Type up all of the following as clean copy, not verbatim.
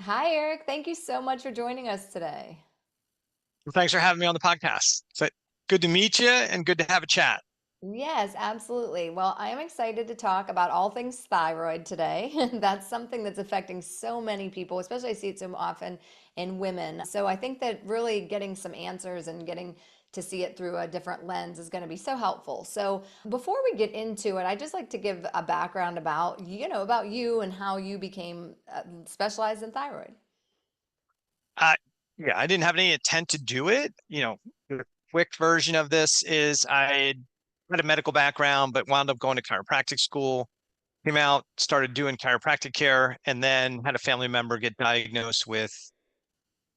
Hi, Eric. Thank you so much for joining us today. Well, thanks for having me on the podcast. So good to meet you and good to have a chat. Yes, absolutely. Well, I am excited to talk about all things thyroid today. That's something that's affecting so many people, especially I see it so often in women. So I think that really getting some answers and getting to see it through a different lens is going to be so helpful. So before we get into it, I'd just like to give a background about you and how you became specialized in thyroid. Uh, yeah, I didn't have any intent to do it. The quick version of this is I had a medical background, but wound up going to chiropractic school, came out, started doing chiropractic care, and then had a family member get diagnosed with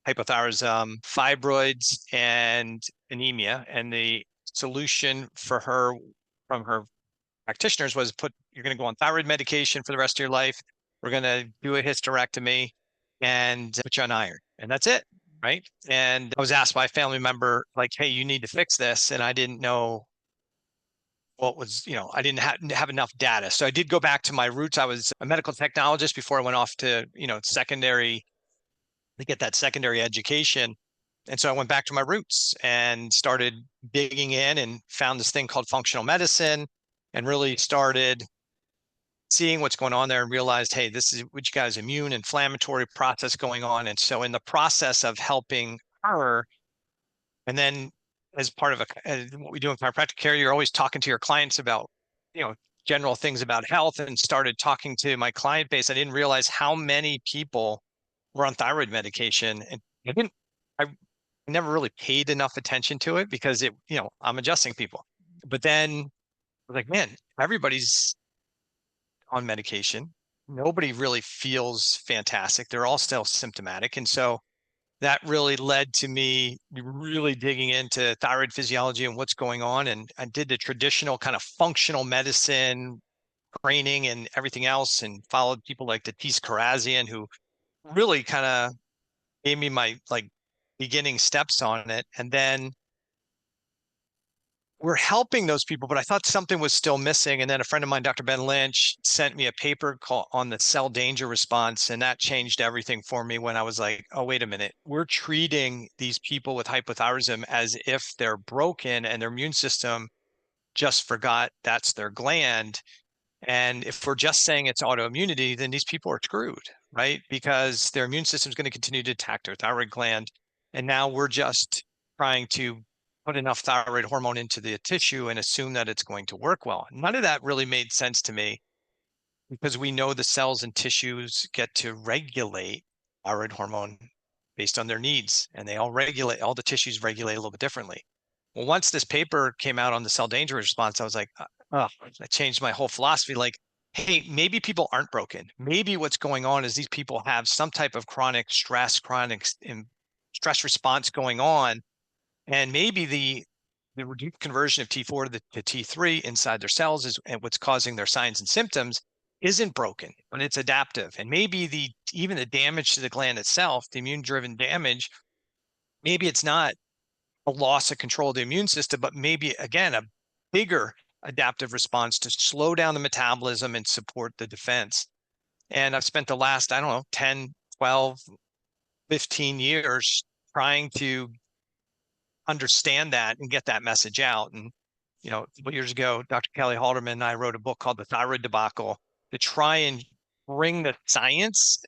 hypothyroidism, fibroids, and anemia. And the solution for her from her practitioners was you're going to go on thyroid medication for the rest of your life. We're going to do a hysterectomy and put you on iron. And that's it. Right. And I was asked by a family member, like, hey, you need to fix this. And I didn't know I didn't have enough data. So I did go back to my roots. I was a medical technologist before I went off to, secondary to get that secondary education. And so I went back to my roots and started digging in and found this thing called functional medicine and really started seeing what's going on there and realized, hey, this is what you guys immune inflammatory process going on. And so in the process of helping her, and then as part of what we do in chiropractic care, you're always talking to your clients about, you know, general things about health, and started talking to my client base. I didn't realize how many people were on thyroid medication. And I never really paid enough attention to it because I'm adjusting people. But then I was like, man, everybody's on medication. Nobody really feels fantastic. They're all still symptomatic. And so that really led to me really digging into thyroid physiology and what's going on. And I did the traditional kind of functional medicine training and everything else, and followed people like Datis Karazian, who really kind of gave me my like beginning steps on it. And then we're helping those people, but I thought something was still missing. And then a friend of mine, Dr. Ben Lynch, sent me a paper on the cell danger response. And that changed everything for me when I was like, oh, wait a minute. We're treating these people with hypothyroidism as if they're broken and their immune system just forgot that's their gland. And if we're just saying it's autoimmunity, then these people are screwed, right? Because their immune system is going to continue to attack their thyroid gland. And now we're just trying to put enough thyroid hormone into the tissue and assume that it's going to work well. None of that really made sense to me because we know the cells and tissues get to regulate thyroid hormone based on their needs, and all the tissues regulate a little bit differently. Well, once this paper came out on the cell danger response, I was like, oh, that changed my whole philosophy. Like, hey, maybe people aren't broken. Maybe what's going on is these people have some type of chronic stress response going on. And maybe the reduced conversion of T4 to T3 inside their cells is what's causing their signs and symptoms isn't broken, but it's adaptive. And maybe even the damage to the gland itself, the immune driven damage, maybe it's not a loss of control of the immune system, but maybe again, a bigger adaptive response to slow down the metabolism and support the defense. And I've spent the last, I don't know, 10, 12, 15 years trying to understand that and get that message out. And, a couple years ago, Dr. Kelly Halderman and I wrote a book called The Thyroid Debacle to try and bring the science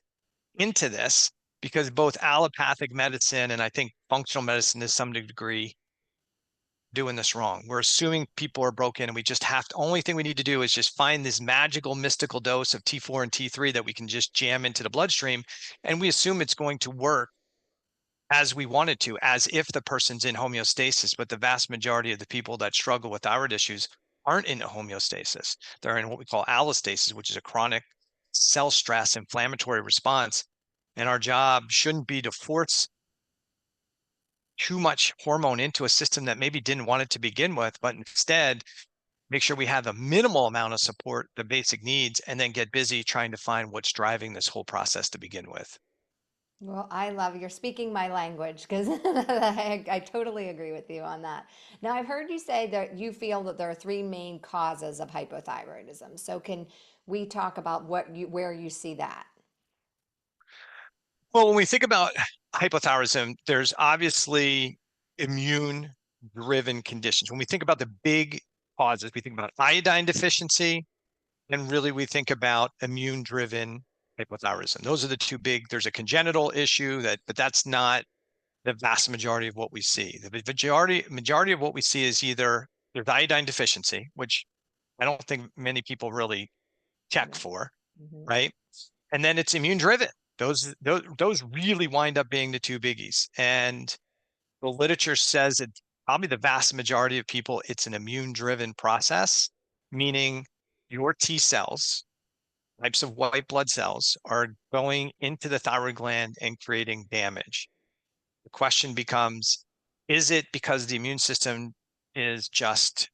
into this, because both allopathic medicine and I think functional medicine to some degree doing this wrong. We're assuming people are broken, and we just only thing we need to do is just find this magical mystical dose of T4 and T3 that we can just jam into the bloodstream, and we assume it's going to work as we want it to, as if the person's in homeostasis. But the vast majority of the people that struggle with thyroid issues aren't in homeostasis. They're in what we call allostasis, which is a chronic cell stress inflammatory response. And our job shouldn't be to force too much hormone into a system that maybe didn't want it to begin with, but instead make sure we have a minimal amount of support, the basic needs, and then get busy trying to find what's driving this whole process to begin with. Well, I love you're speaking my language because I totally agree with you on that. Now, I've heard you say that you feel that there are three main causes of hypothyroidism. So, can we talk about where you see that? Well, when we think about hypothyroidism, there's obviously immune driven conditions. When we think about the big causes, we think about iodine deficiency, and really we think about immune driven hypothyroidism. Those are the two big. There's a congenital issue but that's not the vast majority of what we see. The majority of what we see is either there's iodine deficiency, which I don't think many people really check Right. for, Hmm. right? And then it's immune driven. Those really wind up being the two biggies. And the literature says that probably the vast majority of people, it's an immune driven process, meaning your T cells, types of white blood cells, are going into the thyroid gland and creating damage. The question becomes, is it because the immune system is just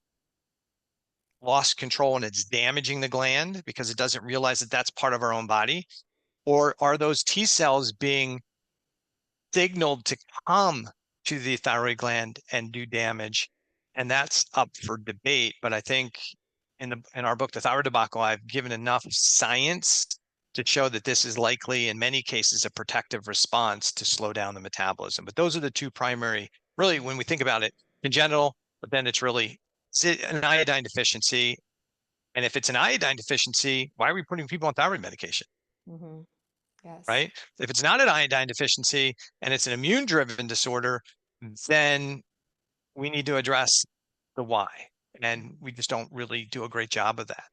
lost control and it's damaging the gland because it doesn't realize that that's part of our own body? Or are those T cells being signaled to come to the thyroid gland and do damage? And that's up for debate. But I think in our book, The Thyroid Debacle, I've given enough science to show that this is likely, in many cases, a protective response to slow down the metabolism. But those are the two primary, really, when we think about it, congenital, but then it's really an iodine deficiency. And if it's an iodine deficiency, why are we putting people on thyroid medication? Hmm. Yes. Right? If it's not an iodine deficiency and it's an immune driven disorder, then we need to address the why. And we just don't really do a great job of that.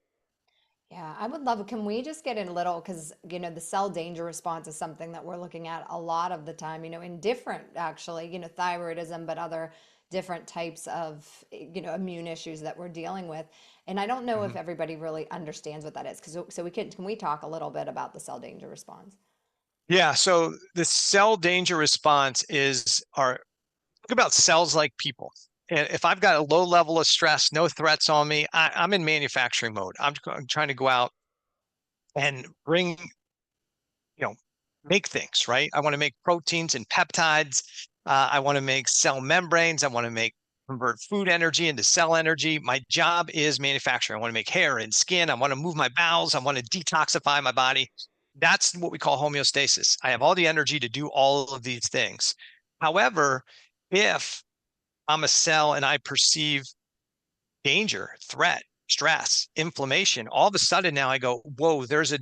Yeah, I would love, can we just get in a little, because, the cell danger response is something that we're looking at a lot of the time, in different, actually, thyroidism, but other different types of, immune issues that we're dealing with. And I don't know if Mhm. everybody really understands what that is. So can we talk a little bit about the cell danger response? Yeah. So the cell danger response is think about cells like people. And if I've got a low level of stress, no threats on me, I'm in manufacturing mode. I'm trying to go out and make things, right? I want to make proteins and peptides. I want to make cell membranes. I want to convert food energy into cell energy. My job is manufacturing. I want to make hair and skin. I want to move my bowels. I want to detoxify my body. That's what we call homeostasis. I have all the energy to do all of these things. However, if I'm a cell and I perceive danger, threat, stress, inflammation, all of a sudden now I go, whoa, there's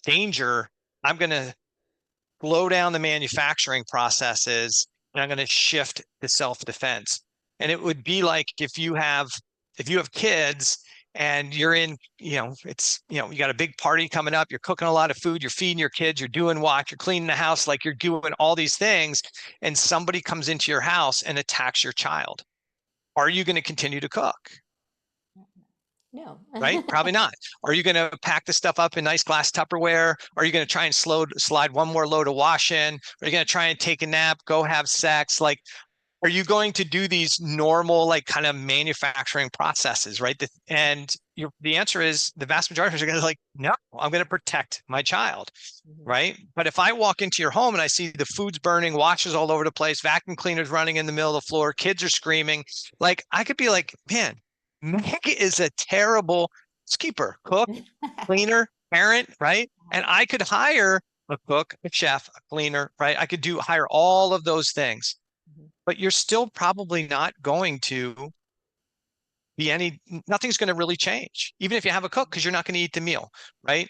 danger. I'm going to slow down the manufacturing processes, and I'm going to shift to self-defense. And it would be like if you have kids and you're in, you got a big party coming up, you're cooking a lot of food, you're feeding your kids, you're doing what, you're cleaning the house, like you're doing all these things, and somebody comes into your house and attacks your child. Are you going to continue to cook? No. Right? Probably not. Are you going to pack the stuff up in nice glass Tupperware? Are you going to try and slide one more load of wash in? Are you going to try and take a nap, go have sex? Like, are you going to do these normal, like kind of manufacturing processes, right? And the answer is the vast majority of us are going to like, no, I'm going to protect my child, Mhm. right? But if I walk into your home and I see the food's burning, washes all over the place, vacuum cleaners running in the middle of the floor, kids are screaming, like I could be like, man, Meg is a terrible keeper, cook, cleaner, parent, right? And I could hire a cook, a chef, a cleaner, right? I could hire all of those things, Mhm. but you're still probably not going to nothing's going to really change, even if you have a cook, because you're not going to eat the meal, right?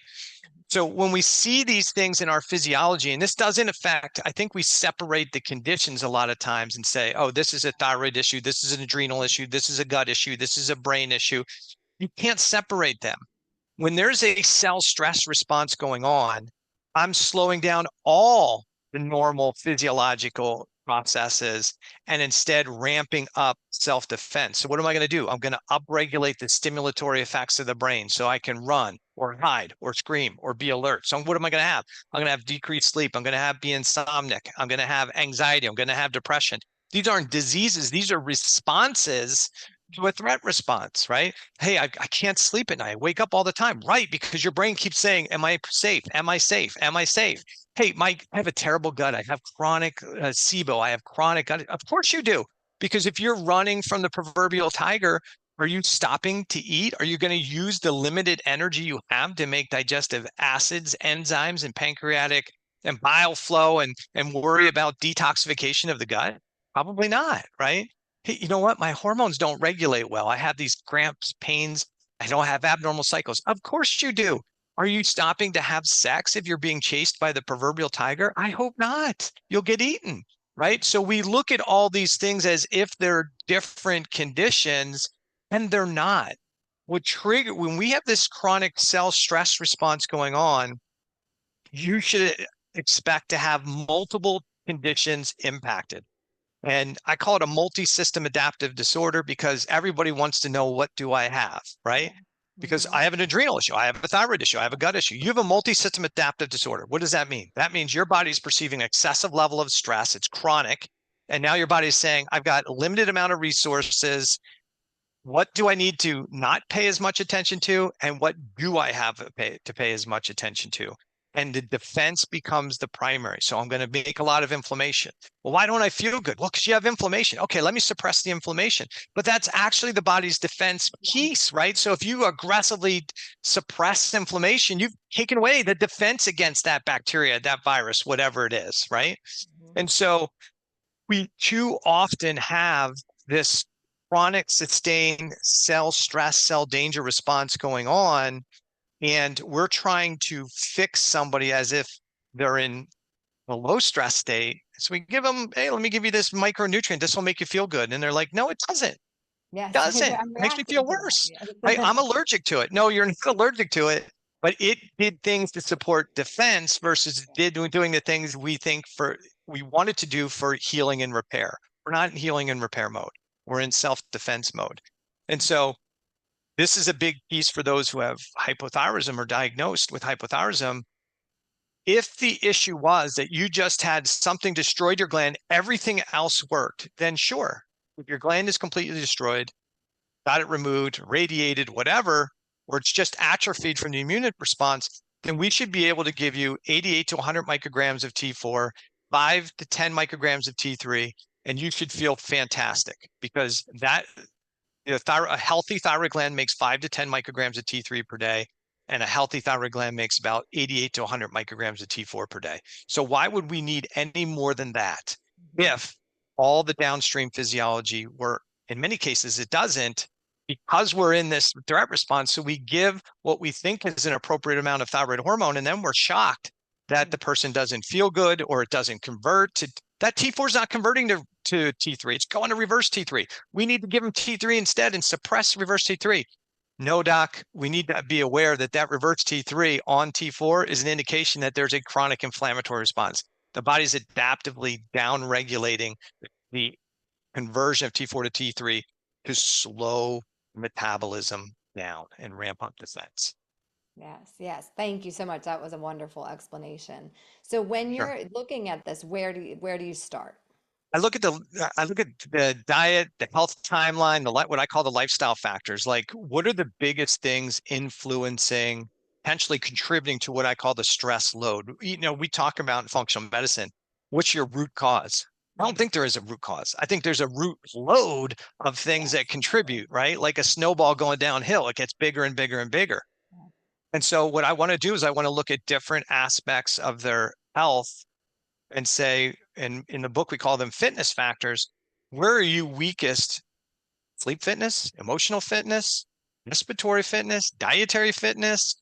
So when we see these things in our physiology, and this doesn't affect, I think we separate the conditions a lot of times and say, oh, this is a thyroid issue, this is an adrenal issue, this is a gut issue, this is a brain issue. You can't separate them. When there's a cell stress response going on, I'm slowing down all the normal physiological processes and instead ramping up self-defense. So what am I going to do? I'm going to upregulate the stimulatory effects of the brain so I can run or hide or scream or be alert. So what am I going to have? I'm going to have decreased sleep. I'm going to be insomniac. I'm going to have anxiety. I'm going to have depression. These aren't diseases. These are responses to a threat response, right? Hey, I can't sleep at night. I wake up all the time. Right. Because your brain keeps saying, am I safe? Am I safe? Am I safe? Hey, Mike, I have a terrible gut. I have chronic SIBO. I have chronic gut. Of course you do. Because if you're running from the proverbial tiger, are you stopping to eat? Are you going to use the limited energy you have to make digestive acids, enzymes, and pancreatic and bile flow and worry about detoxification of the gut? Probably not, right? Hey, you know what? My hormones don't regulate well. I have these cramps, pains. I don't have abnormal cycles. Of course you do. Are you stopping to have sex if you're being chased by the proverbial tiger? I hope not. You'll get eaten, right? So we look at all these things as if they're different conditions, and they're not. What trigger when we have this chronic cell stress response going on, you should expect to have multiple conditions impacted. And I call it a multi-system adaptive disorder because everybody wants to know, what do I have, right? Because Mm-hmm. I have an adrenal issue, I have a thyroid issue, I have a gut issue. You have a multi-system adaptive disorder. What does that mean? That means your body is perceiving excessive level of stress. It's chronic. And now your body is saying, I've got a limited amount of resources. What do I need to not pay as much attention to? And what do I have to pay as much attention to? And the defense becomes the primary. So I'm going to make a lot of inflammation. Well, why don't I feel good? Well, because you have inflammation. Okay, let me suppress the inflammation. But that's actually the body's defense Yeah. piece, right? So if you aggressively suppress inflammation, you've taken away the defense against that bacteria, that virus, whatever it is, right? Mm-hmm. And so we too often have this chronic sustained cell stress, cell danger response going on, and we're trying to fix somebody as if they're in a low stress state. So we give them, hey, let me give you this micronutrient. This will make you feel good. And they're like, no, it doesn't. Yes, Doesn't. I'm It makes me reacting feel to that. worse. Yes. I'm allergic to it. No, you're not allergic to it, but it did things to support defense versus doing the things we wanted to do for healing and repair. We're not in healing and repair mode. We're in self-defense mode. And so this is a big piece for those who have hypothyroidism or diagnosed with hypothyroidism. If the issue was that you just had something destroyed your gland, everything else worked, then sure. If your gland is completely destroyed, got it removed, radiated, whatever, or it's just atrophied from the immune response, then we should be able to give you 88 to 100 micrograms of T4, 5 to 10 micrograms of T3, and you should feel fantastic because a healthy thyroid gland makes 5 to 10 micrograms of T3 per day, and a healthy thyroid gland makes about 88 to 100 micrograms of T4 per day. So why would we need any more than that Mhm. if all the downstream physiology were, in many cases, it doesn't, because we're in this threat response. So we give what we think is an appropriate amount of thyroid hormone, and then we're shocked that the person doesn't feel good or it doesn't convert to that. T4 is not converting to T3. It's going to reverse T3. We need to give them T3 instead and suppress reverse T3. No, doc, we need to be aware that that reverse T3 on T4 is an indication that there's a chronic inflammatory response. The body's adaptively down-regulating the conversion of T4 to T3 to slow metabolism down and ramp up defense. Yes, yes. Thank you so much. That was a wonderful explanation. So when Sure. you're looking at this, where do you start? I look at the diet, the health timeline, what I call the lifestyle factors. Like, what are the biggest things influencing, potentially contributing to what I call the stress load? We talk about in functional medicine. What's your root cause? I don't think there is a root cause. I think there's a root load of things Yes, that exactly. contribute, right? Like a snowball going downhill, it gets bigger and bigger and bigger. And so what I want to do is I want to look at different aspects of their health and say, and in the book, we call them fitness factors. Where are you weakest? Sleep fitness, emotional fitness, respiratory fitness, dietary fitness,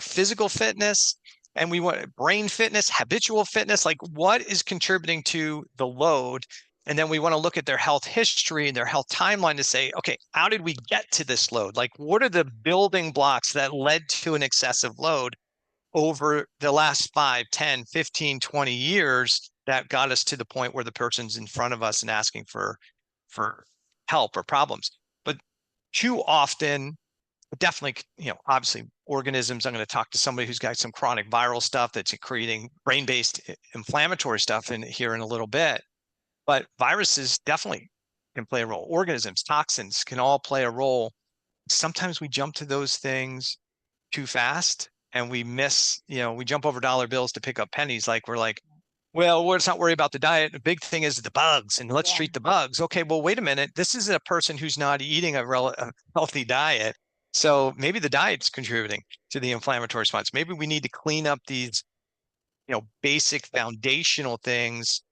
physical fitness, and we want brain fitness, habitual fitness, like what is contributing to the load. And then we want to look at their health history and their health timeline to say, okay, how did we get to this load? Like, what are the building blocks that led to an excessive load over the last 5, 10, 15, 20 years that got us to the point where the person's in front of us and asking for help or problems. But too often, definitely, obviously organisms, I'm going to talk to somebody who's got some chronic viral stuff that's creating brain-based inflammatory stuff in here in a little bit. But viruses definitely can play a role. Organisms, toxins can all play a role. Sometimes we jump to those things too fast and we jump over dollar bills to pick up pennies. Like we're like, well, let's not worry about the diet. The big thing is the bugs and let's Yeah. treat the bugs. Okay, well, wait a minute. This is a person who's not eating a healthy diet. So maybe the diet's contributing to the inflammatory response. Maybe we need to clean up these basic foundational things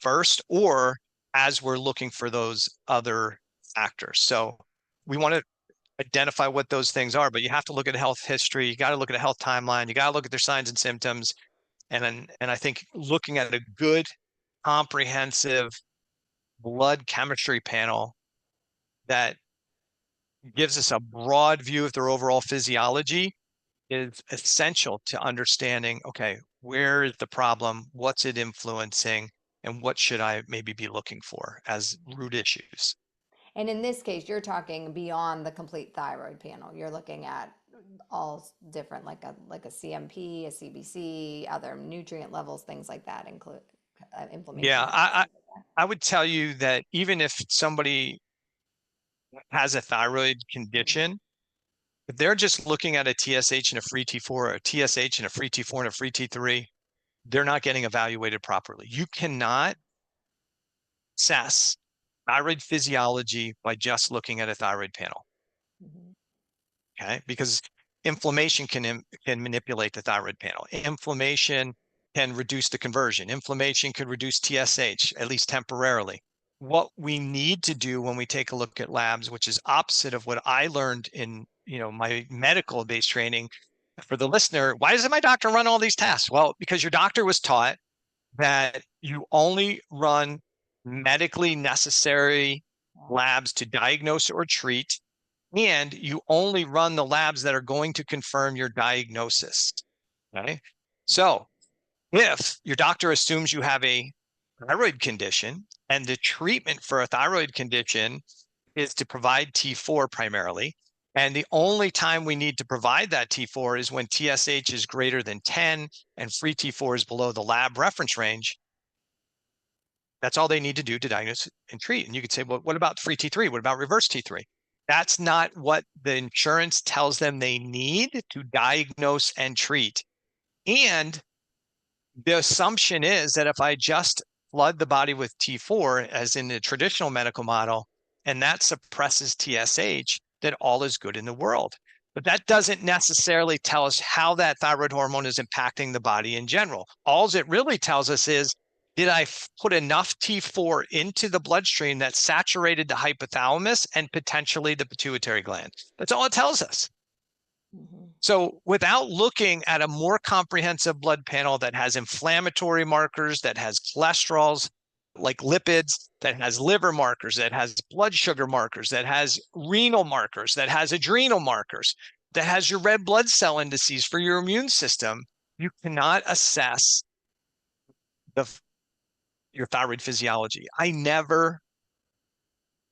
first, or as we're looking for those other factors. So we want to identify what those things are, but you have to look at health history. You got to look at a health timeline. You got to look at their signs and symptoms. And I think looking at a good, comprehensive blood chemistry panel that gives us a broad view of their overall physiology is essential to understanding, okay, where is the problem? What's it influencing? And what should I maybe be looking for as root issues? And in this case, you're talking beyond the complete thyroid panel. You're looking at all different, like a CMP, a CBC, other nutrient levels, things like that, include Yeah, inflammation levels, things like that. I would tell you that even if somebody has a thyroid condition, if they're just looking at a TSH and a free T4, or a TSH and a free T4 and a free T3, they're not getting evaluated properly. You cannot assess thyroid physiology by just looking at a thyroid panel. Mhm. Okay, because inflammation can manipulate the thyroid panel. Inflammation can reduce the conversion. Inflammation could reduce TSH, at least temporarily. What we need to do when we take a look at labs, which is opposite of what I learned in my medical based training. For the listener, why doesn't my doctor run all these tests? Well, because your doctor was taught that you only run medically necessary Yeah. labs to diagnose or treat, and you only run the labs that are going to confirm your diagnosis. Okay. So if your doctor assumes you have a thyroid condition and the treatment for a thyroid condition is to provide T4 primarily, and the only time we need to provide that T4 is when TSH is greater than 10 and free T4 is below the lab reference range, that's all they need to do to diagnose and treat. And you could say, well, what about free T3? What about reverse T3? That's not what the insurance tells them they need to diagnose and treat. And the assumption is that if I just flood the body with T4, as in the traditional medical model, and that suppresses TSH, that all is good in the world. But that doesn't necessarily tell us how that thyroid hormone is impacting the body in general. All it really tells us is, did I put enough T4 into the bloodstream that saturated the hypothalamus and potentially the pituitary gland? That's all it tells us. Mhm. So without looking at a more comprehensive blood panel that has inflammatory markers, that has cholesterols, like lipids, that has liver markers, that has blood sugar markers, that has renal markers, that has adrenal markers, that has your red blood cell indices for your immune system, you cannot assess the your thyroid physiology. I never,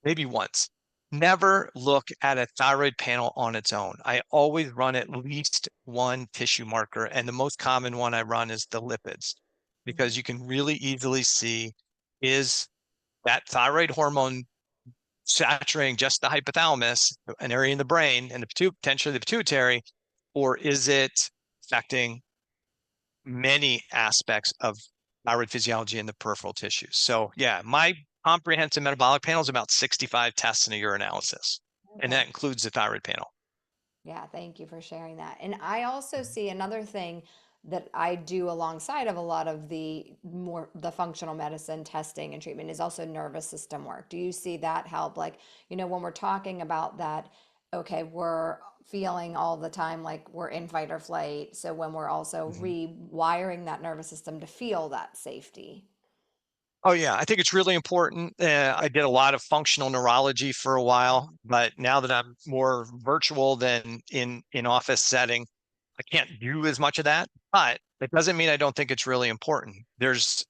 maybe once, never look at a thyroid panel on its own. I always run at least one tissue marker, and the most common one I run is the lipids, Mhm. because you can really easily see, is that thyroid hormone saturating just the hypothalamus, an area in the brain, and potentially the pituitary, or is it affecting many aspects of thyroid physiology in the peripheral tissues? So yeah, my comprehensive metabolic panel is about 65 tests in a urinalysis, and Okay. that includes the thyroid panel. Yeah, thank you for sharing that. And I also see another thing that I do alongside of a lot of the functional medicine testing and treatment is also nervous system work. Do you see that help? Like, when we're talking about that, okay, we're feeling all the time like we're in fight or flight. So when we're also Mhm. rewiring that nervous system to feel that safety. Oh yeah, I think it's really important. I did a lot of functional neurology for a while, but now that I'm more virtual than in office setting, I can't do as much of that. But it doesn't mean I don't think it's really important. There's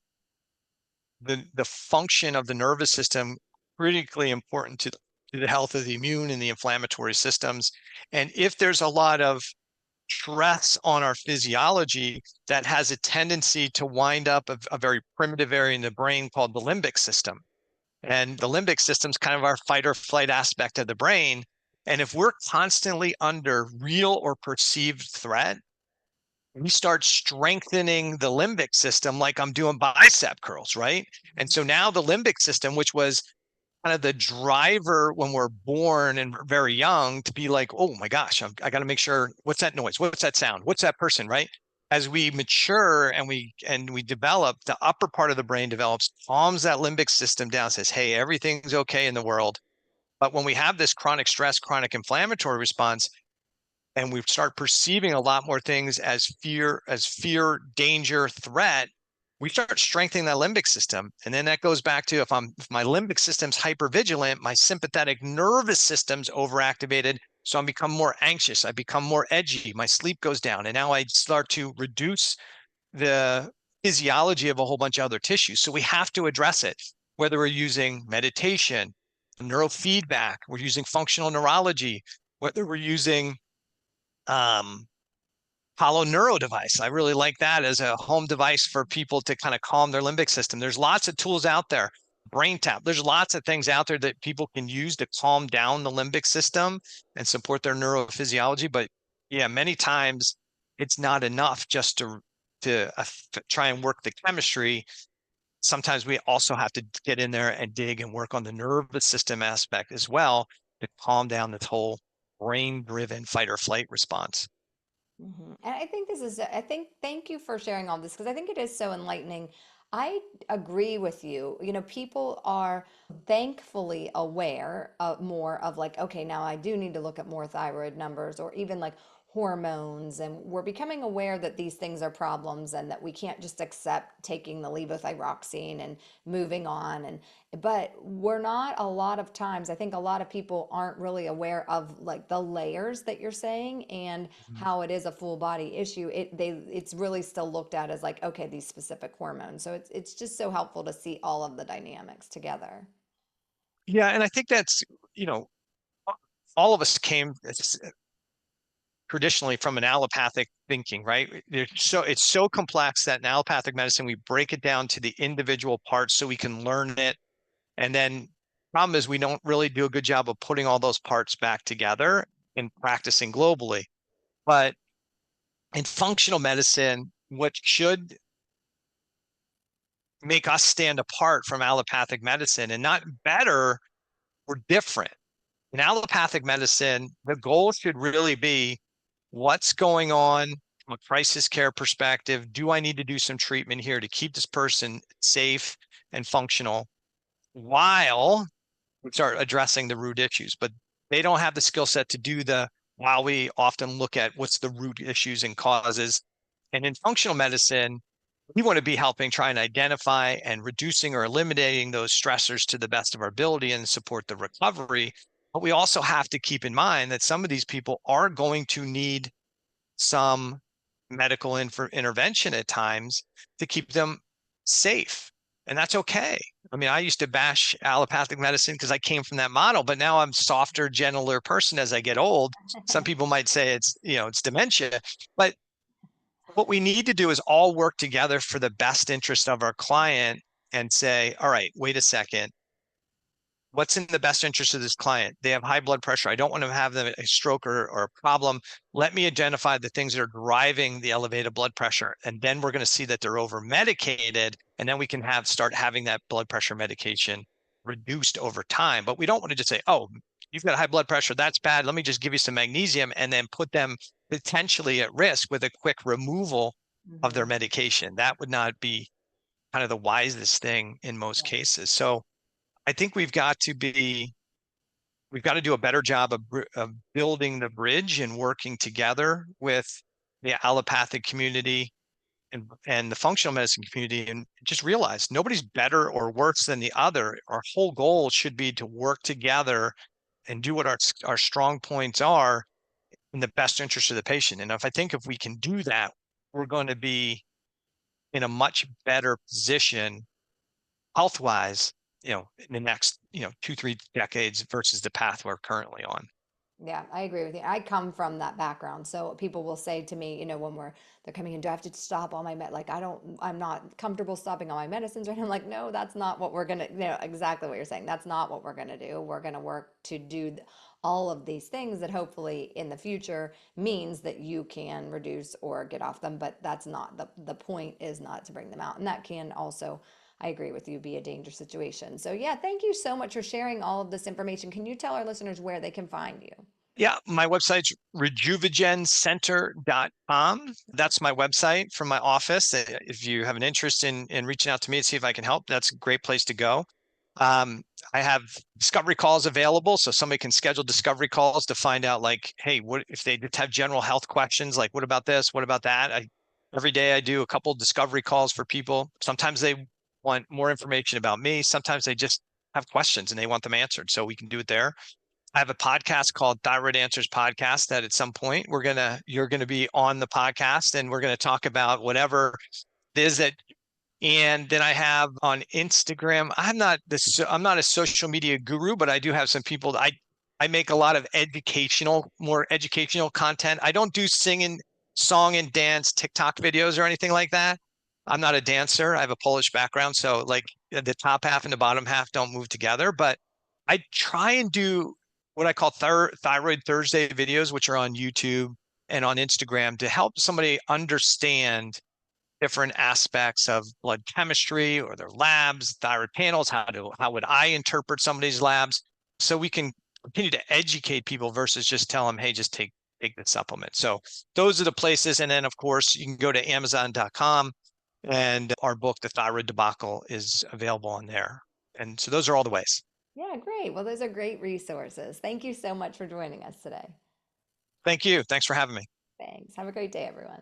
the function of the nervous system critically important to the health of the immune and the inflammatory systems. And if there's a lot of stress on our physiology, that has a tendency to wind up a very primitive area in the brain called the limbic system. And the limbic system is kind of our fight or flight aspect of the brain. And if we're constantly under real or perceived threat, we start strengthening the limbic system like I'm doing bicep curls, right? And so now the limbic system, which was kind of the driver when we're born and we're very young, to be like, oh my gosh, I got to make sure, what's that noise? What's that sound? What's that person, right? as we mature and we develop, the upper part of the brain develops, calms that limbic system down, says, hey, everything's okay in the world. But when we have this chronic stress, chronic inflammatory response, and we start perceiving a lot more things as fear, danger, threat, we start strengthening that limbic system. And then that goes back to, if my limbic system's hypervigilant, my sympathetic nervous system's overactivated. So I become more anxious, I become more edgy, my sleep goes down, and now I start to reduce the physiology of a whole bunch of other tissues. So we have to address it, whether we're using meditation, neurofeedback, we're using functional neurology, whether we're using um, hollow neuro device. I really like that as a home device for people to kind of calm their limbic system. There's lots of tools out there. Brain tap. There's lots of things out there that people can use to calm down the limbic system and support their neurophysiology. But yeah, many times it's not enough just to try and work the chemistry. Sometimes we also have to get in there and dig and work on the nervous system aspect as well to calm down this whole brain-driven fight or flight response. And I think thank you for sharing all this because I think it is so enlightening. I agree with you. You know, people are thankfully aware of more of like, okay, now I do need to look at more thyroid numbers or even like hormones. And we're becoming aware that these things are problems and that we can't just accept taking the levothyroxine and moving on. But we're not a lot of times, I think a lot of people aren't really aware of like the layers that you're saying and Mhm. how it is a full body issue. It's really still looked at as like, okay, these specific hormones. So it's just so helpful to see all of the dynamics together. Yeah, and I think that's, you know, all of us came traditionally from an allopathic thinking, right? It's so complex that in allopathic medicine we break it down to the individual parts so we can learn it. And then problem is we don't really do a good job of putting all those parts back together and practicing globally. But in functional medicine, what should make us stand apart from allopathic medicine and not better, we're different. In allopathic medicine, the goal should really be what's going on from a crisis care perspective. Do I need to do some treatment here to keep this person safe and functional while we start addressing the root issues? But they don't have the skill set to do while we often look at what's the root issues and causes. And in functional medicine, we want to be helping try and identify and reducing or eliminating those stressors to the best of our ability and support the recovery. But we also have to keep in mind that some of these people are going to need some medical intervention at times to keep them safe. And that's okay. I mean, I used to bash allopathic medicine because I came from that model, but now I'm softer, gentler person as I get old. Some people might say it's dementia, but what we need to do is all work together for the best interest of our client and say, all right, wait a second. What's in the best interest of this client? They have high blood pressure. I don't want to have them a stroke or a problem. Let me identify the things that are driving the elevated blood pressure. And then we're going to see that they're over medicated. And then we can start having that blood pressure medication reduced over time. But we don't want to just say, oh, you've got high blood pressure. That's bad. Let me just give you some magnesium and then put them potentially at risk with a quick removal of their Hmm. medication. That would not be kind of the wisest thing in most cases. So I think we've got to do a better job of building the bridge and working together with the allopathic community and the functional medicine community and just realize nobody's better or worse than the other. Our whole goal should be to work together and do what our strong points are in the best interest of the patient. And if we can do that, we're going to be in a much better position health wise, in the next, 2, 3 decades versus the path we're currently on. Yeah, I agree with you. I come from that background. So people will say to me, when they're coming in, do I have to stop all my like I'm not comfortable stopping all my medicines right now. I'm like, no, that's not what we're gonna, exactly what you're saying. That's not what we're gonna do. We're gonna work to do all of these things that hopefully in the future means that you can reduce or get off them. But that's not the point is not to bring them out. And that can also, I agree with you, be a dangerous situation. So yeah, thank you so much for sharing all of this information. Can you tell our listeners where they can find you? Yeah, my website's rejuvegencenter.com. That's my website from my office. If you have an interest in reaching out to me to see if I can help, that's a great place to go. Um, I have discovery calls available, so somebody can schedule discovery calls to find out, like, hey, what if they just have general health questions, like, what about this? What about that? Every day I do a couple discovery calls for people. Sometimes they want more information about me. Sometimes they just have questions and they want them answered, so we can do it there. I have a podcast called Thyroid Answers Podcast that at some point you're gonna be on the podcast and we're gonna talk about whatever it is that. And then I have on Instagram, I'm not a social media guru, but I do have some people that I make a lot of more educational content. I don't do song and dance TikTok videos or anything like that. I'm not a dancer. I have a Polish background, so like the top half and the bottom half don't move together. But I try and do what I call Thyroid Thursday videos, which are on YouTube and on Instagram to help somebody understand different aspects of blood chemistry or their labs, thyroid panels. How would I interpret some of these labs, so we can continue to educate people versus just tell them, hey, just take the supplement. So those are the places. And then of course you can go to Amazon.com, and our book, The Thyroid Debacle, is available on there. And so those are all the ways. Yeah, great. Well, those are great resources. Thank you so much for joining us today. Thank you. Thanks for having me. Thanks. Have a great day, everyone.